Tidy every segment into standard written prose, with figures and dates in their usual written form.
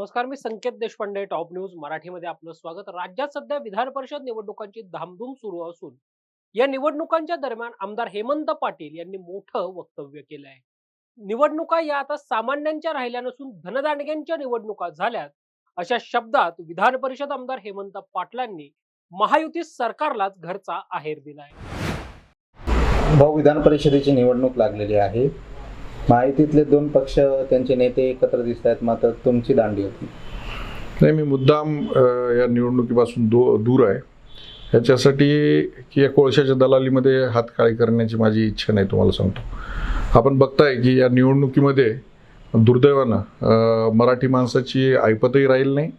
नमस्कार, मी संकेत Deshpande. Top news मराठीमध्ये आपलं स्वागत. राज्यात सध्या विधान परिषद निवडणुकांची धामधूम सुरू असून या निवडणुकांच्या दरम्यान आमदार हेमंत पाटील यांनी मोठं वक्तव्य केलं आहे. निवडणुका या आता सामान्यांच्या राहिल्या नसून धनदांडग्यांच्या निवडणुका झाल्यात, अशा शब्दात विधान परिषद आमदार हेमंत पाटलांनी महायुती सरकारलाच घरचा आहेर दिलाय. भाऊ, विधान परिषदेची निवडणूक लागलेली आहे. महायुतीतले दोन पक्ष, त्यांचे नेते एकत्र दिसत आहेत, मात्र तुमची दांडी होती. नाही, मी मुद्दाम या निवडणुकीपासून दूर आहे ह्याच्यासाठी की या कोळशाच्या दलालीमध्ये हातकाळी करण्याची माझी इच्छा नाही. तुम्हाला सांगतो, आपण बघताय की या निवडणुकीमध्ये दुर्दैवानं मराठी माणसाची ऐपतही राहील नाही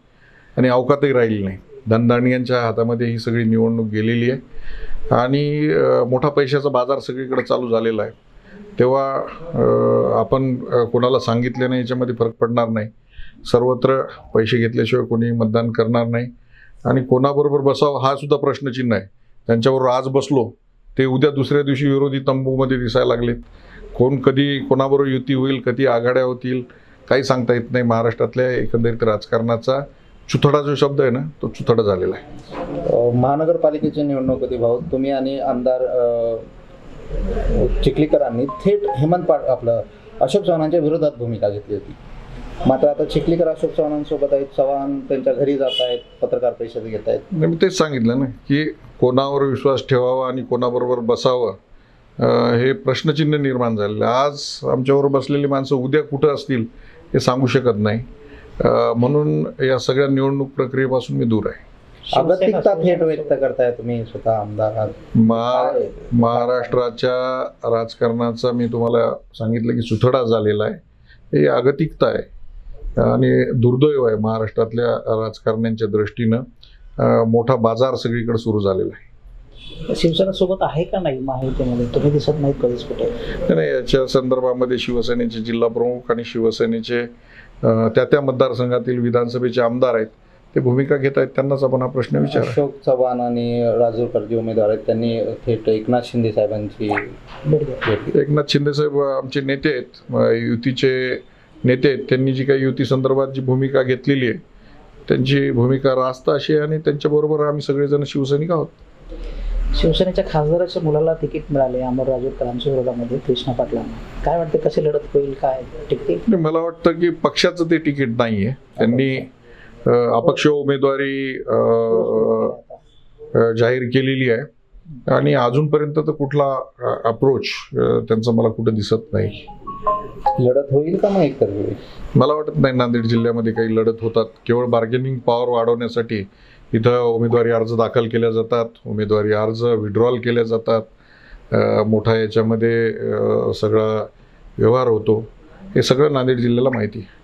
आणि अवकातही राहील नाही. धनदांडग्यांच्या हातामध्ये ही सगळी निवडणूक गेलेली आहे आणि मोठा पैशाचा बाजार सगळीकडे चालू झालेला आहे. तेव्हा आपण कोणाला सांगितले नाही याच्यामध्ये फरक पडणार नाही. सर्वत्र पैसे घेतल्याशिवाय कोणी मतदान करणार नाही आणि कोणाबरोबर बसावं हा सुद्धा प्रश्नचिन्ह आहे. त्यांच्याबरोबर आज बसलो ते उद्या दुसऱ्या दिवशी विरोधी तंबूमध्ये दिसायला लागलेत. कोण कधी कोणाबरोबर युती होईल, कधी आघाड्या होतील, काही सांगता येत नाही. महाराष्ट्रातल्या एकंदरीत राजकारणाचा चुथडा जो शब्द आहे ना, तो चुथडा झालेला आहे. महानगरपालिकेची निवडणूक होती भाऊ. तुम्ही आणि आमदार चिखलीकरांनी थेट अशोक चव्हाणांच्या विरोधात भूमिका घेतली होती. मात्र आता चिखलीकर अशोक चव्हाणांसोबत आहेत, चव्हाण त्यांच्या घरी जात आहेत, पत्रकार परिषद घेत आहेत. मी तेच सांगितलं ना की कोणावर विश्वास ठेवावा आणि कोणाबरोबर बसावं हे प्रश्नचिन्ह निर्माण झालेलं. आज आमच्याबरोबर बसलेली माणसं उद्या कुठं असतील हे सांगू शकत नाही. म्हणून या सगळ्या निवडणूक प्रक्रियेपासून मी दूर आहे. अगतिकता थेट व्यक्त करताय तुम्ही स्वतः आमदार. महाराष्ट्राच्या राजकारणाचा मी तुम्हाला सांगितलं की सुथडा झालेला आहे. हे अगतिकता आहे आणि दुर्दैव आहे. महाराष्ट्रातल्या राजकारण्यांच्या दृष्टीनं मोठा बाजार सगळीकडे सुरू झालेला आहे. शिवसेना सोबत आहे का नाही महायुतीमध्ये? तुम्ही दिसत नाहीत कधीच कुठे. नाही, याच्या संदर्भामध्ये शिवसेनेचे जिल्हा प्रमुख आणि शिवसेनेचे त्या मतदारसंघातील विधानसभेचे आमदार आहेत, ते भूमिका घेत आहेत. त्यांनाच आपण हा प्रश्न विचार. अशोक चव्हाण आणि राजूरकर जे उमेदवार आहेत त्यांनी थेट एकनाथ शिंदे साहेबांची भेट घेतली. एकनाथ शिंदे साहेब आमचे नेते आहेत, युतीचे नेते आहेत. त्यांनी जी काही युती संदर्भात जी भूमिका घेतलेली आहे त्यांची भूमिका रास्त अशी आहे आणि त्यांच्याबरोबर आम्ही सगळेजण शिवसैनिक आहोत. शिवसेनेच्या खासदाराच्या मुलाला तिकीट मिळाले अमर राजूरकरांच्या विरोधामध्ये कृष्णा पाटलांना. काय वाटते, कशी लढत होईल? काय तिकीट? मला वाटतं की पक्षाचं ते तिकीट नाहीये. त्यांनी अपक्ष उमेदवारी जाहीर केलेली आहे आणि अजूनपर्यंत तर कुठला अप्रोच त्यांचा मला कुठं दिसत नाही. लढत होईल का मग एकतर्फी? मला वाटत नाही नांदेड जिल्ह्यामध्ये काही लढत होतात. केवळ बार्गेनिंग पॉवर वाढवण्यासाठी इथं उमेदवारी अर्ज दाखल केल्या जातात, उमेदवारी अर्ज विड्रॉल केल्या जातात. मोठा याच्यामध्ये सगळा व्यवहार होतो. हे सगळं नांदेड जिल्ह्याला माहिती आहे.